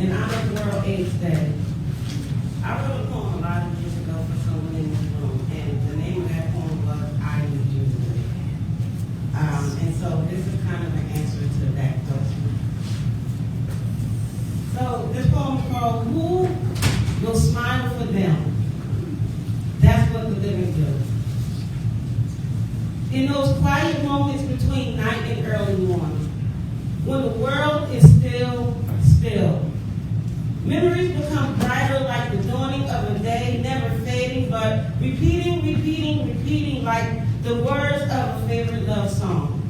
in honor of World AIDS Day. I wrote a poem a lot of years ago for someone in this room, and the name of that poem was I Need You Today. And so this is kind of an answer to that question. So this poem is called Who Will Smile for Them? That's what the living do. In those quiet moments between night and early morning, when the world is still, memories become brighter like the dawning of a day, never fading, but repeating like the words of a favorite love song.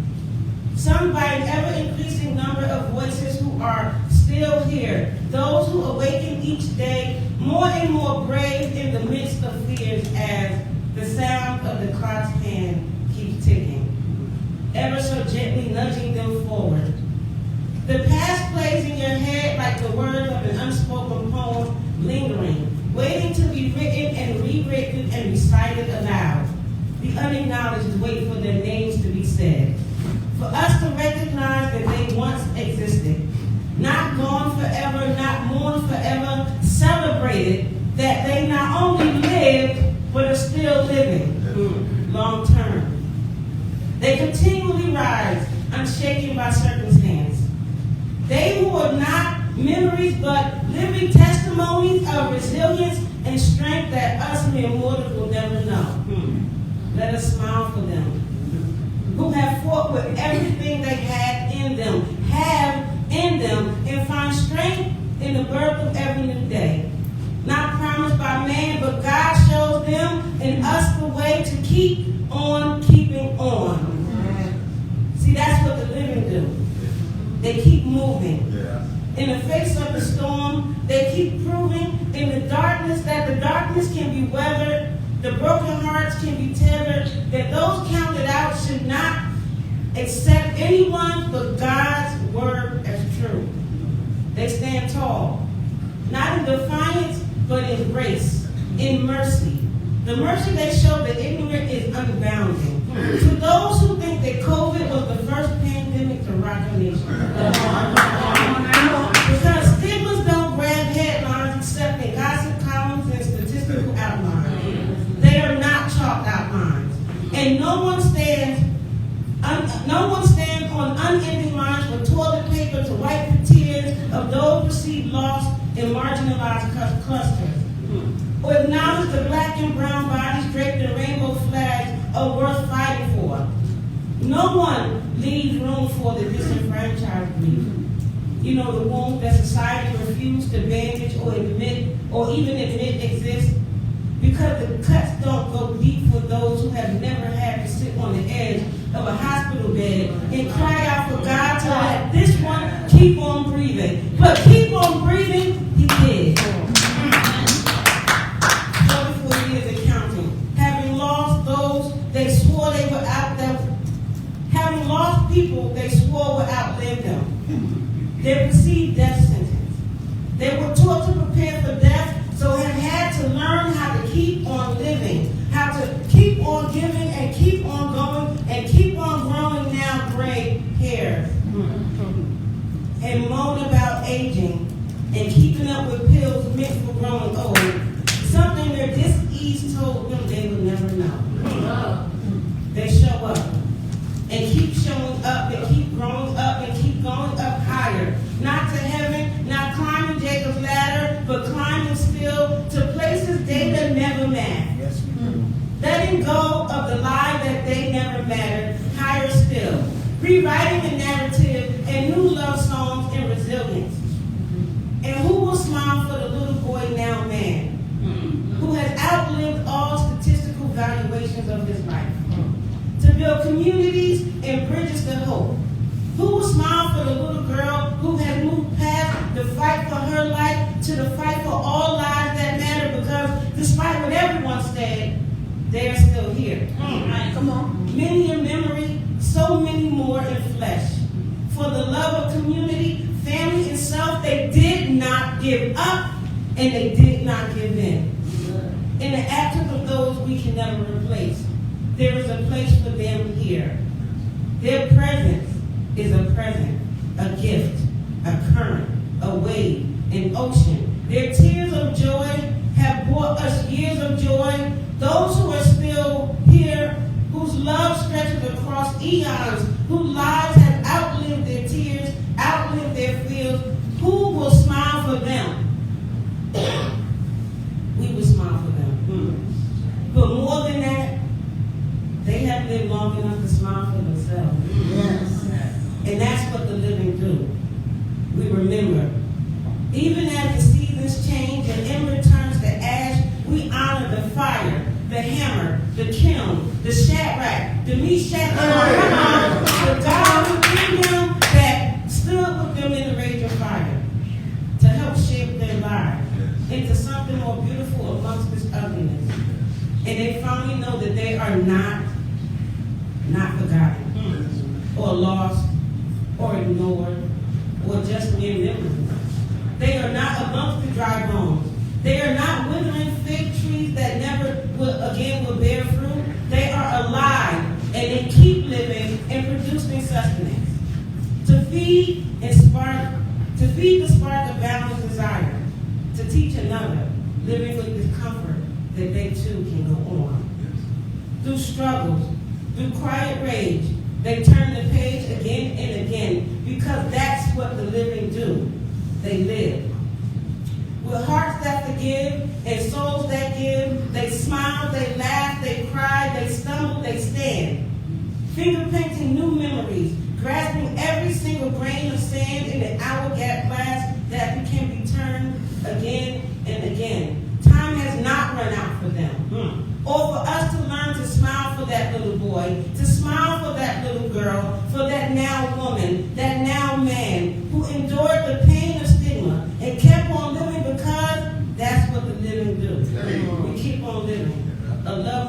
Sung by an ever-increasing number of voices who are still here, those who awaken each day more and more brave in the midst of fears as the sound of the clock's hand keeps ticking, ever so gently nudging them forward. The past plays in your head like the words of an unspoken poem lingering, waiting to be written and rewritten and recited aloud. The unacknowledged wait for their names to be said, for us to recognize that they once existed, not gone forever, not mourned forever, celebrated that they not only lived, but are still living long term. They continually rise, unshaken by circumstance. They who are not memories, but living testimonies of resilience and strength that us mere mortals will never know. Let us smile for them, who have fought with everything they have in them, and find strength in the birth of every new day. Not promised by man, but God shows them and us the way to keep on keeping on. See, that's what the living do. They keep moving. In the face of the storm, they keep proving in the darkness that the darkness can be weathered, the broken hearts can be tethered, that those counted out should not accept anyone but God's word as true. They stand tall, not in defiance, but in grace, in mercy. The mercy they show the ignorant is unbounding. To those who think that COVID was the first pandemic to rock a nation. Because stigmas don't grab headlines except in gossip columns and statistical outlines. They are not chalked outlines. And no one stands on unending lines for toilet paper to wipe the tears of those perceived lost in marginalized clusters. Or acknowledge the black and brown bodies draped in rainbow flags are worth fighting for. No one leaves room for the disenfranchised grief. You know, the wound that society refused to bandage or even admit exists, because the cuts don't go deep for those who have never had to sit on the edge of a hospital bed and cry out for God to let this one keep on breathing. But keep on breathing, he did. 44 years and counting. Having lost those they swore they were out them. Having lost people they swore would outlive them. They received death sentence. They were taught to prepare for death, so have had to learn how to keep on living, how to keep on giving and keep on going and keep on growing now gray hairs. And moan about aging and keeping up with pills meant for growing old. Something their dis-ease told them they would never know. They show up and keep showing up and keep growing up and keep going up higher. Not to heaven, not climbing Jacob's ladder, but climbing still to places they that never met. Letting go of the lie that they never mattered, higher still. Rewriting the narrative and new love songs and resilience. And who will smile for the little boy now man, who has outlived all statistical valuations of his life, to build communities and bridges to hope? Who will smile for the little girl who has moved past the fight for her life to the fight for all lives that matter, because despite what everyone said, they are still here. Come on. Many in memory, so many more in flesh. For the love of community, family, and self, they did not give up and they did not give in. In the absence of those we can never replace, there is a place for them here. Their presence is a present, a gift, a current, a wave, an an ocean. Their tears of joy have brought us years of joy. Those who are still here, whose love stretches across eons, whose lives have outlived their tears, outlived their fears, who will smile for them? We will smile for them. But more than that, they have lived long enough to smile for themselves. Yes. And that's what the living do. We remember. Even as the seasons change and ember turns to ash, we honor the fire, the hammer, the kiln, the Shadrach, the Meshach, the God who came down that stood with them in the rage of fire to help shape their lives into something more beautiful amongst this ugliness. And they finally know that they are not forgotten or lost or ignored or just mere memories. They are not amongst the dry bones. They are not withering fig trees that never will bear fruit. They are alive and they keep living and producing sustenance. To feed the spark of boundless desire. To teach another, living with this comfort that they too can go on. Through struggles, through quiet rage, they turn the page again and again because that's what the living do. They live. With hearts that forgive and souls that give, they smile, they laugh, they cry, they stumble, they stand. Finger painting new memories, grasping every single grain of sand in the hourglass that can be turned again and again. Time has not run out for them. Or for us to learn to smile for that little boy, to smile for that little girl, for that now woman, that now man, who endured the pain of stigma and kept on living because that's what the living do. We keep on living. A love